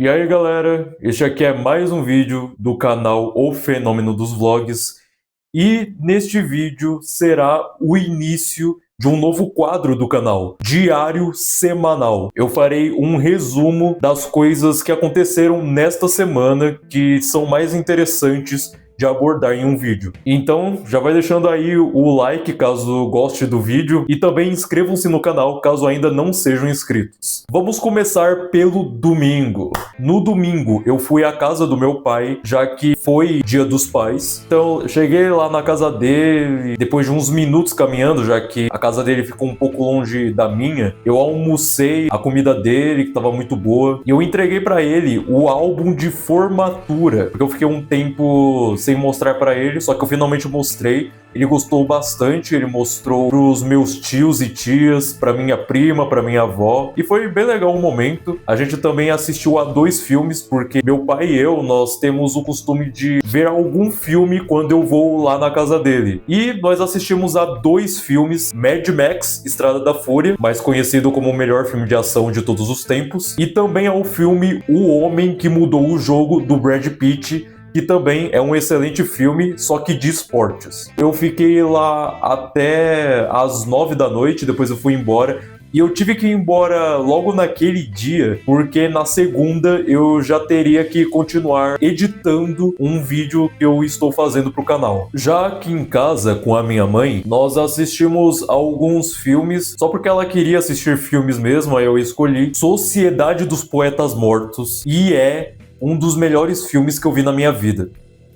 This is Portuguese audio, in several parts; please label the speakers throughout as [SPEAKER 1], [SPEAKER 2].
[SPEAKER 1] E aí galera, este aqui é mais um vídeo do canal O Fenômeno dos Vlogs e neste vídeo será o início de um novo quadro do canal, Diário Semanal. Eu farei um resumo das coisas que aconteceram nesta semana que são mais interessantes de abordar em um vídeo. Então, já vai deixando aí o like caso goste do vídeo e também inscrevam-se no canal caso ainda não sejam inscritos. Vamos começar pelo domingo. No domingo, eu fui à casa do meu pai, já que foi Dia dos Pais. Então, cheguei lá na casa dele, depois de uns minutos caminhando, já que a casa dele ficou um pouco longe da minha, eu almocei a comida dele, que estava muito boa, e eu entreguei para ele o álbum de formatura, porque eu fiquei um tempo sem mostrar para ele, só que eu finalmente mostrei. Ele gostou bastante, ele mostrou pros meus tios e tias, pra minha prima, pra minha avó, e foi bem legal o momento. A gente também assistiu a 2 filmes, porque meu pai e eu, nós temos o costume de ver algum filme quando eu vou lá na casa dele. E nós assistimos a 2 filmes, Mad Max, Estrada da Fúria, mais conhecido como o melhor filme de ação de todos os tempos, e também ao filme O Homem que Mudou o Jogo, do Brad Pitt, que também é um excelente filme, só que de esportes. Eu fiquei lá até as 9 da noite, depois eu fui embora. E eu tive que ir embora logo naquele dia, porque na segunda eu já teria que continuar editando um vídeo que eu estou fazendo pro canal. Já aqui em casa, com a minha mãe, nós assistimos alguns filmes, só porque ela queria assistir filmes mesmo, aí eu escolhi Sociedade dos Poetas Mortos, e é um dos melhores filmes que eu vi na minha vida.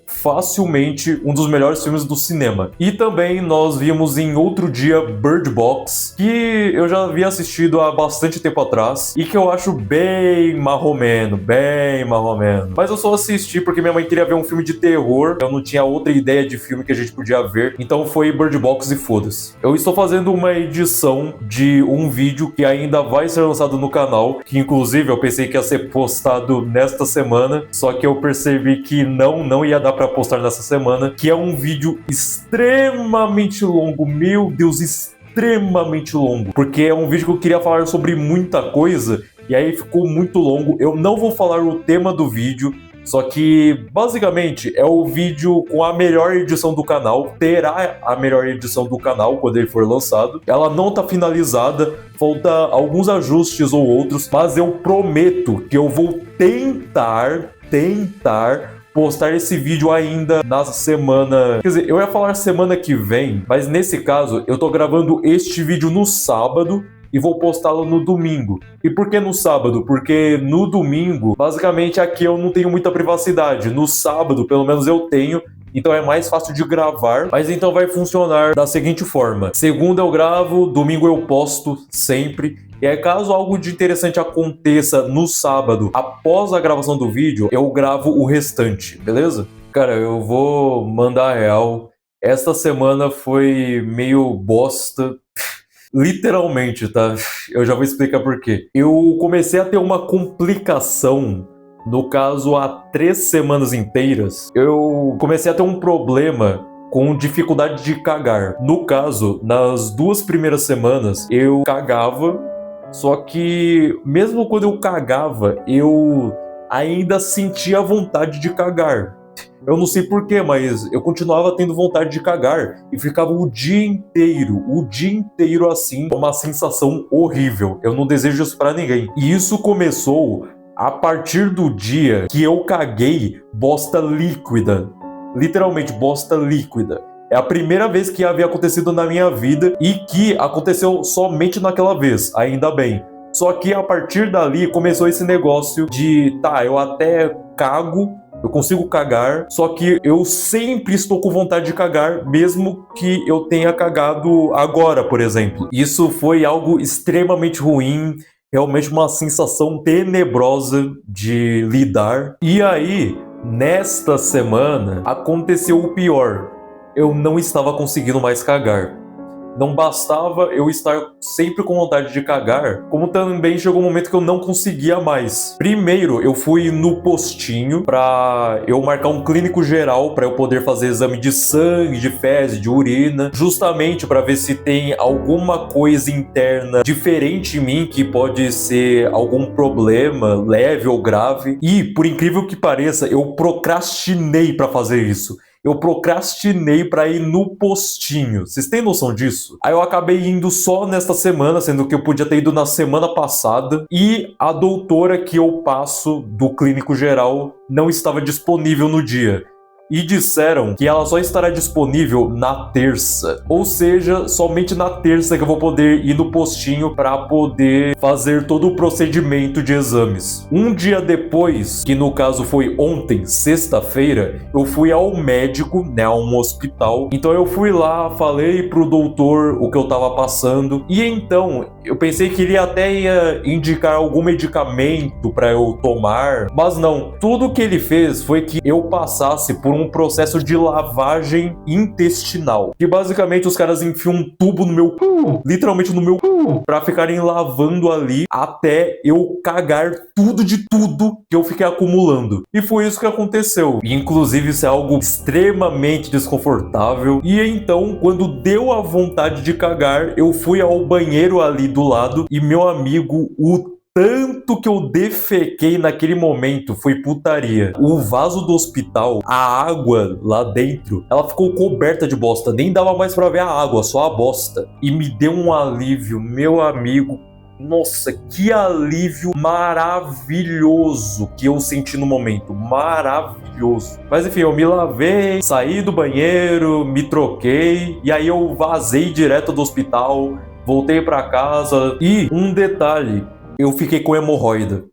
[SPEAKER 1] Facilmente um dos melhores filmes do cinema. E também nós vimos em outro dia Bird Box, que eu já havia assistido há bastante tempo atrás e que eu acho bem marromeno, bem marromeno. Mas eu só assisti porque minha mãe queria ver um filme de terror, eu não tinha outra ideia de filme que a gente podia ver, então foi Bird Box e foda-se. Eu estou fazendo uma edição de um vídeo que ainda vai ser lançado no canal, que inclusive eu pensei que ia ser postado nesta semana, só que eu percebi que não ia dar pra postar nessa semana, que é um vídeo extremamente longo, meu Deus, extremamente longo, porque é um vídeo que eu queria falar sobre muita coisa, e aí ficou muito longo. Eu não vou falar o tema do vídeo, só que basicamente é o vídeo com a melhor edição do canal, terá a melhor edição do canal quando ele for lançado. Ela não tá finalizada, falta alguns ajustes ou outros, mas eu prometo que eu vou tentar postar esse vídeo ainda na semana... Quer dizer, eu ia falar semana que vem, mas nesse caso eu tô gravando este vídeo no sábado e vou postá-lo no domingo. E por que no sábado? Porque no domingo, basicamente aqui eu não tenho muita privacidade. No sábado, pelo menos eu tenho, então é mais fácil de gravar. Mas então vai funcionar da seguinte forma: segunda eu gravo, domingo eu posto sempre. E aí, caso algo de interessante aconteça no sábado, após a gravação do vídeo, eu gravo o restante, beleza? Cara, eu vou mandar a real. Esta semana foi meio bosta. Literalmente, tá? Eu já vou explicar por quê. Eu comecei a ter uma complicação. No caso, há 3 semanas inteiras, eu comecei a ter um problema com dificuldade de cagar. No caso, nas 2 primeiras semanas, eu cagava. Só que, mesmo quando eu cagava, eu ainda sentia vontade de cagar. Eu não sei porquê, mas eu continuava tendo vontade de cagar e ficava o dia inteiro assim, uma sensação horrível. Eu não desejo isso pra ninguém. E isso começou a partir do dia que eu caguei bosta líquida. Literalmente, bosta líquida. É a primeira vez que havia acontecido na minha vida e que aconteceu somente naquela vez, ainda bem. Só que a partir dali começou esse negócio de, tá, eu até cago, eu consigo cagar, só que eu sempre estou com vontade de cagar, mesmo que eu tenha cagado agora, por exemplo. Isso foi algo extremamente ruim, realmente uma sensação tenebrosa de lidar. E aí, nesta semana, aconteceu o pior. Eu não estava conseguindo mais cagar. Não bastava eu estar sempre com vontade de cagar, como também chegou um momento que eu não conseguia mais. Primeiro, eu fui no postinho pra eu marcar um clínico geral pra eu poder fazer exame de sangue, de fezes, de urina, justamente pra ver se tem alguma coisa interna diferente em mim que pode ser algum problema leve ou grave. E, por incrível que pareça, eu procrastinei pra fazer isso. Eu procrastinei pra ir no postinho. Vocês têm noção disso? Aí eu acabei indo só nesta semana, sendo que eu podia ter ido na semana passada. E a doutora que eu passo do clínico geral não estava disponível no dia. E disseram que ela só estará disponível na terça. Ou seja, somente na terça que eu vou poder ir no postinho para poder fazer todo o procedimento de exames. Um dia depois, que no caso foi ontem, sexta-feira, eu fui ao médico, né, a um hospital. Então eu fui lá, falei pro doutor o que eu tava passando. E então, eu pensei que ele até ia indicar algum medicamento para eu tomar. Mas não, tudo que ele fez foi que eu passasse por um processo de lavagem intestinal, que basicamente os caras enfiam um tubo no meu cu, literalmente no meu cu, pra ficarem lavando ali até eu cagar tudo de tudo que eu fiquei acumulando. E foi isso que aconteceu. E, inclusive, isso é algo extremamente desconfortável. E então, quando deu a vontade de cagar, eu fui ao banheiro ali do lado e meu amigo, o tanto que eu defequei naquele momento foi putaria. O vaso do hospital, a água lá dentro, ela ficou coberta de bosta. Nem dava mais pra ver a água, só a bosta. E me deu um alívio, meu amigo. Nossa, que alívio maravilhoso que eu senti no momento. Maravilhoso. Mas enfim, eu me lavei, saí do banheiro, me troquei. E aí eu vazei direto do hospital, voltei pra casa. E um detalhe. Eu fiquei com hemorroida.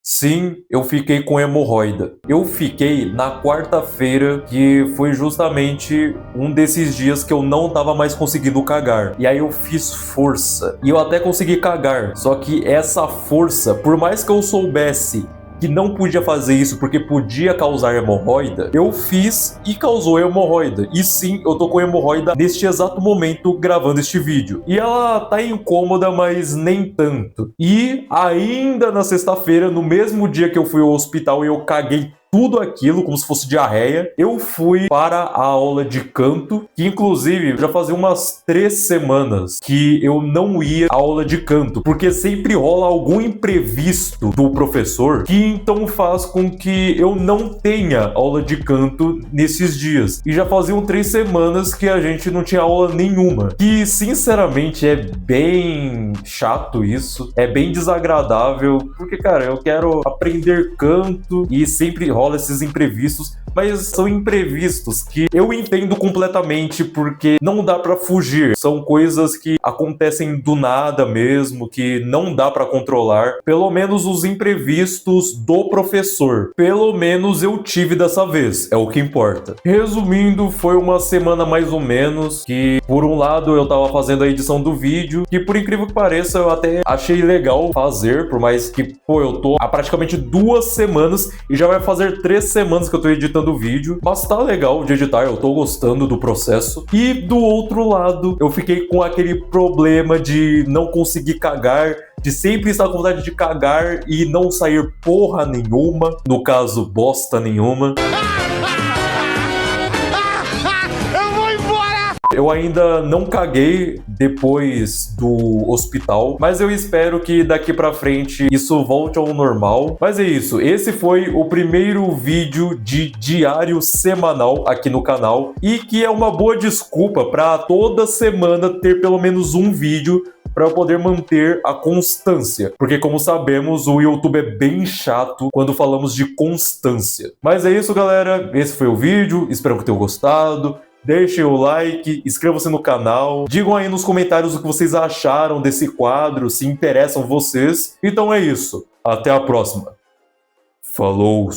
[SPEAKER 1] Sim, eu fiquei com hemorroida. Eu fiquei na quarta-feira, que foi justamente um desses dias que eu não tava mais conseguindo cagar. E aí eu fiz força. E eu até consegui cagar. Só que essa força, por mais que eu soubesse que não podia fazer isso porque podia causar hemorroida, eu fiz e causou hemorroida. E sim, eu tô com hemorroida neste exato momento gravando este vídeo. E ela tá incômoda, mas nem tanto. E ainda na sexta-feira, no mesmo dia que eu fui ao hospital e eu caguei tudo aquilo, como se fosse diarreia, eu fui para a aula de canto, que inclusive já fazia umas 3 semanas que eu não ia à aula de canto, porque sempre rola algum imprevisto do professor, que então faz com que eu não tenha aula de canto nesses dias. E já faziam 3 semanas que a gente não tinha aula nenhuma, que sinceramente é bem chato isso, é bem desagradável, porque cara, eu quero aprender canto e sempre rola esses imprevistos, mas são imprevistos que eu entendo completamente porque não dá pra fugir. São coisas que acontecem do nada mesmo, que não dá pra controlar. Pelo menos os imprevistos do professor. Pelo menos eu tive dessa vez, é o que importa. Resumindo, foi uma semana mais ou menos que, por um lado, eu tava fazendo a edição do vídeo, que por incrível que pareça, eu até achei legal fazer, por mais que, pô, eu tô há praticamente 2 semanas e já vai fazer 3 semanas que eu tô editando o vídeo, mas tá legal de editar, eu tô gostando do processo. E do outro lado, eu fiquei com aquele problema de não conseguir cagar, de sempre estar com vontade de cagar e não sair porra nenhuma, no caso, bosta nenhuma. Eu ainda não caguei depois do hospital, mas eu espero que daqui pra frente isso volte ao normal. Mas é isso, esse foi o primeiro vídeo de diário semanal aqui no canal e que é uma boa desculpa pra toda semana ter pelo menos um vídeo para eu poder manter a constância. Porque, como sabemos, o YouTube é bem chato quando falamos de constância. Mas é isso, galera. Esse foi o vídeo. Espero que tenham gostado. Deixem o like, inscrevam-se no canal, digam aí nos comentários o que vocês acharam desse quadro, se interessam vocês. Então é isso, até a próxima. Falou!